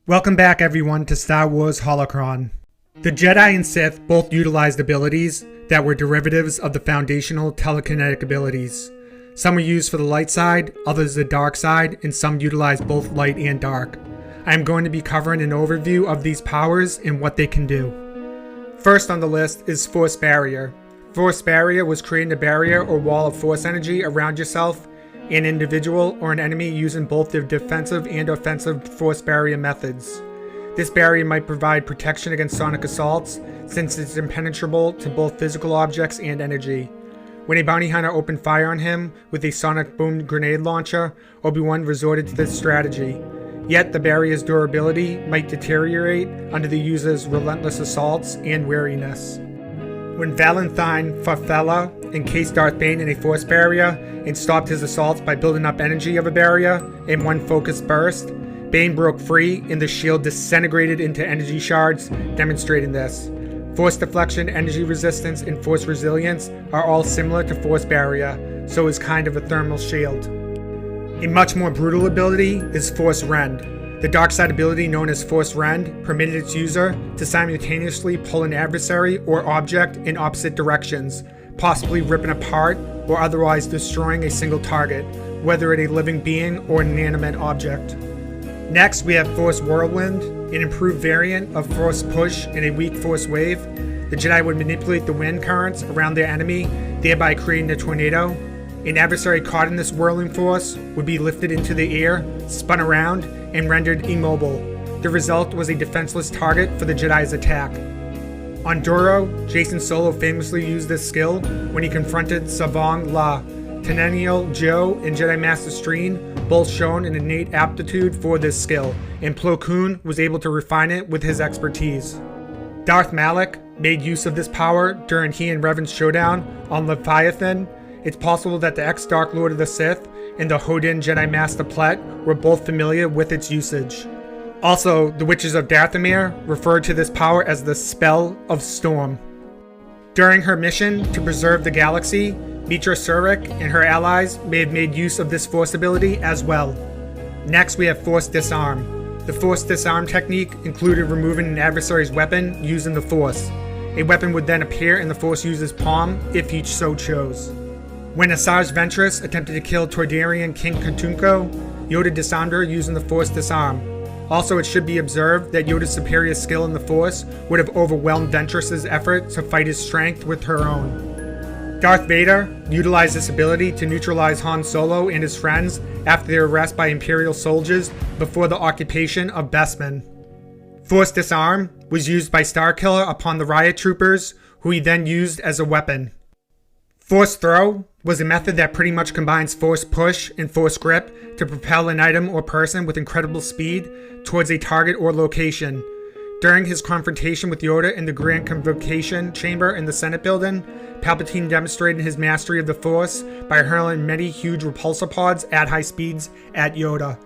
Welcome back everyone to Star Wars Holocron. The Jedi and Sith both utilized abilities that were derivatives of the foundational telekinetic abilities. Some were used for the light side, others the dark side, and some utilized both light and dark. I am going to be covering an overview of these powers and what they can do. First on the list is Force Barrier. Force Barrier was creating a barrier or wall of force energy around yourself, an individual, or an enemy using both their defensive and offensive force barrier methods. This barrier might provide protection against sonic assaults, since it's impenetrable to both physical objects and energy. When a bounty hunter opened fire on him with a sonic boom grenade launcher, Obi-Wan resorted to this strategy. Yet the barrier's durability might deteriorate under the user's relentless assaults and wariness. When Valentine Farfella encased Darth Bane in a force barrier and stopped his assaults by building up energy of a barrier in one focused burst, Bane broke free and the shield disintegrated into energy shards, demonstrating this. Force deflection, energy resistance, and force resilience are all similar to Force Barrier, so is kind of a thermal shield. A much more brutal ability is Force Rend. The darkside ability known as Force Rend permitted its user to simultaneously pull an adversary or object in opposite directions, possibly ripping apart or otherwise destroying a single target, whether it a living being or an inanimate object. Next, we have Force Whirlwind, an improved variant of Force Push and a weak Force Wave. The Jedi would manipulate the wind currents around their enemy, thereby creating a tornado. An adversary caught in this whirling force would be lifted into the air, spun around, and rendered immobile. The result was a defenseless target for the Jedi's attack. On Duro, Jacen Solo famously used this skill when he confronted Savong La. Teneniel Joe and Jedi Master Streen both shown an innate aptitude for this skill, and Plo Koon was able to refine it with his expertise. Darth Malak made use of this power during he and Revan's showdown on Leviathan. It's possible that the ex-Dark Lord of the Sith and the Hodin Jedi Master Plet were both familiar with its usage. Also, the Witches of Dathomir referred to this power as the Spell of Storm. During her mission to preserve the galaxy, Mitra Surik and her allies may have made use of this force ability as well. Next, we have Force Disarm. The Force Disarm technique included removing an adversary's weapon using the Force. A weapon would then appear in the Force user's palm if he so chose. When Asajj Ventress attempted to kill Toydarian King Katunko, Yoda disarmed her using the Force Disarm. Also, it should be observed that Yoda's superior skill in the Force would have overwhelmed Ventress's effort to fight his strength with her own. Darth Vader utilized this ability to neutralize Han Solo and his friends after their arrest by Imperial soldiers before the occupation of Bespin. Force Disarm was used by Starkiller upon the riot troopers, who he then used as a weapon. Force Throw was a method that pretty much combines Force Push and Force Grip to propel an item or person with incredible speed towards a target or location. During his confrontation with Yoda in the Grand Convocation Chamber in the Senate building, Palpatine demonstrated his mastery of the Force by hurling many huge repulsor pods at high speeds at Yoda.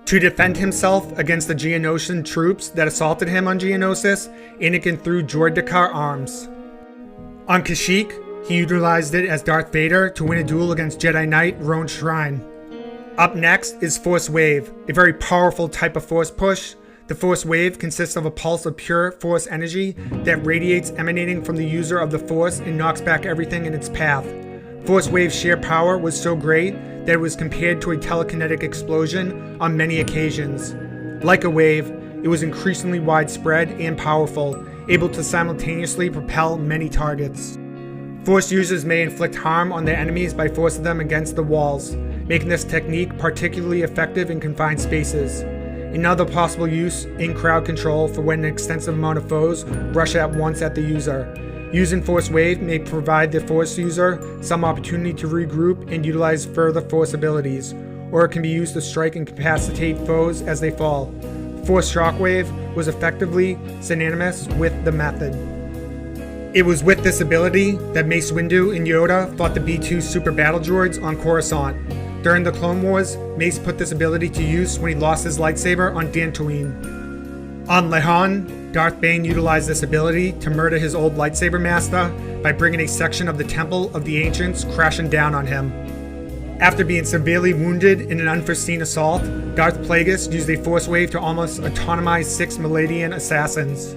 To defend himself against the Geonosian troops that assaulted him on Geonosis, Anakin threw Droideka arms. On Kashyyyk, he utilized it as Darth Vader to win a duel against Jedi Knight Roan Shrine. Up next is Force Wave, a very powerful type of Force push. The Force Wave consists of a pulse of pure Force energy that radiates emanating from the user of the Force and knocks back everything in its path. Force Wave's sheer power was so great that it was compared to a telekinetic explosion on many occasions. Like a wave, it was increasingly widespread and powerful, able to simultaneously propel many targets. Force users may inflict harm on their enemies by forcing them against the walls, making this technique particularly effective in confined spaces. Another possible use in crowd control for when an extensive amount of foes rush at once at the user. Using Force Wave may provide the Force user some opportunity to regroup and utilize further Force abilities, or it can be used to strike and incapacitate foes as they fall. Force Shockwave was effectively synonymous with the method. It was with this ability that Mace Windu and Yoda fought the B-2 super battle droids on Coruscant. During the Clone Wars, Mace put this ability to use when he lost his lightsaber on Dantooine. On Lehon, Darth Bane utilized this ability to murder his old lightsaber master by bringing a section of the Temple of the Ancients crashing down on him. After being severely wounded in an unforeseen assault, Darth Plagueis used a force wave to almost autonomize 6 Miladian assassins.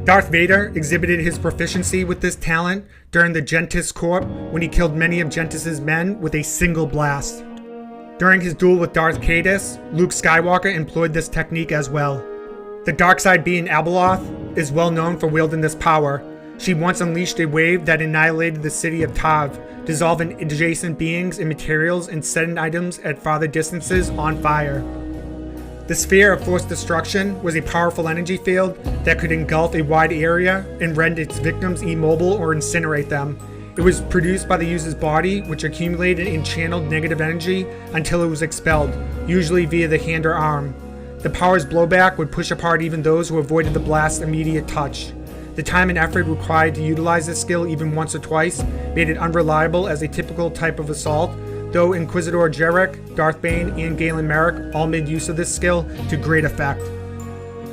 Darth Vader exhibited his proficiency with this talent during the Gentis Corp when he killed many of Gentis' men with a single blast. During his duel with Darth Caedus, Luke Skywalker employed this technique as well. The darkside being Abeloth is well known for wielding this power. She once unleashed a wave that annihilated the city of Tav, dissolving adjacent beings and materials and setting items at farther distances on fire. The Sphere of Force Destruction was a powerful energy field that could engulf a wide area and render its victims immobile or incinerate them. It was produced by the user's body, which accumulated and channeled negative energy until it was expelled, usually via the hand or arm. The power's blowback would push apart even those who avoided the blast's immediate touch. The time and effort required to utilize this skill even once or twice made it unreliable as a typical type of assault, though Inquisitor Jarek, Darth Bane, and Galen Merrick all made use of this skill to great effect.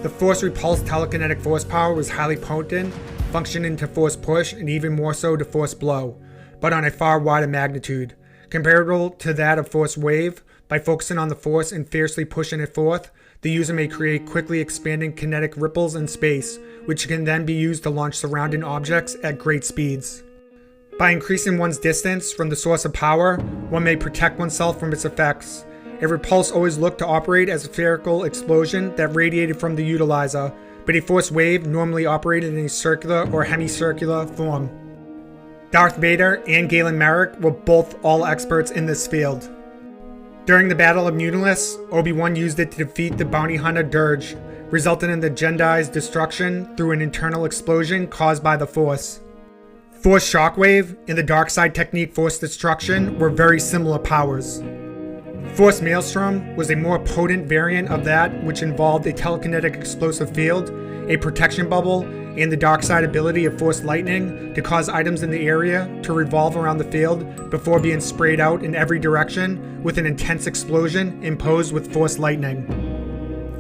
The Force Repulse telekinetic force power was highly potent, functioning to force push and even more so to force blow, but on a far wider magnitude. Comparable to that of Force Wave, by focusing on the force and fiercely pushing it forth, the user may create quickly expanding kinetic ripples in space, which can then be used to launch surrounding objects at great speeds. By increasing one's distance from the source of power, one may protect oneself from its effects. A repulse always looked to operate as a spherical explosion that radiated from the utilizer, but a force wave normally operated in a circular or hemicircular form. Darth Vader and Galen Merrick were both all experts in this field. During the Battle of Mutalisk, Obi-Wan used it to defeat the bounty hunter Dirge, resulting in the Jedi's destruction through an internal explosion caused by the Force. Force Shockwave and the Darkside technique Force Destruction were very similar powers. Force Maelstrom was a more potent variant of that, which involved a telekinetic explosive field, a protection bubble, and the Darkside ability of Force Lightning to cause items in the area to revolve around the field before being sprayed out in every direction with an intense explosion imposed with Force Lightning.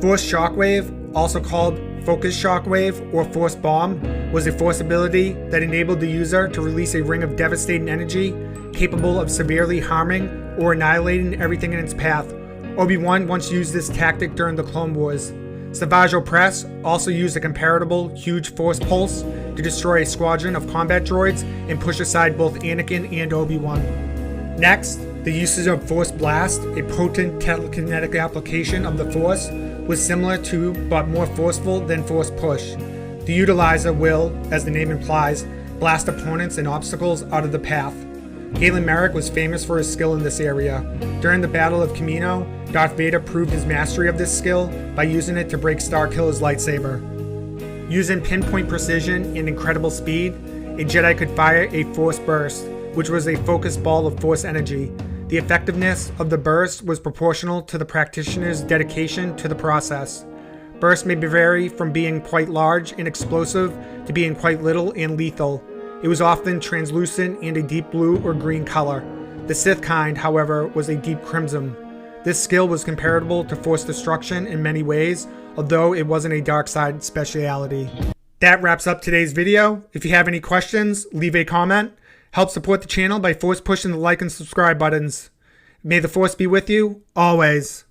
Force Shockwave, also called Focus Shockwave or Force Bomb, was a force ability that enabled the user to release a ring of devastating energy capable of severely harming or annihilating everything in its path. Obi-Wan once used this tactic during the Clone Wars. Savage Opress also used a comparable huge force pulse to destroy a squadron of combat droids and push aside both Anakin and Obi-Wan. Next, the usage of Force Blast, a potent telekinetic application of the Force, was similar to but more forceful than Force Push. The utilizer will, as the name implies, blast opponents and obstacles out of the path. Galen Merrick was famous for his skill in this area. During the Battle of Kamino, Darth Vader proved his mastery of this skill by using it to break Starkiller's lightsaber. Using pinpoint precision and incredible speed, a Jedi could fire a Force Burst, which was a focused ball of Force energy. The effectiveness of the burst was proportional to the practitioner's dedication to the process. Bursts may vary from being quite large and explosive to being quite little and lethal. It was often translucent and a deep blue or green color. The Sith kind, however, was a deep crimson. This skill was comparable to Force Destruction in many ways, although it wasn't a darkside speciality. That wraps up today's video. If you have any questions, leave a comment. Help support the channel by force pushing the like and subscribe buttons. May the Force be with you, always.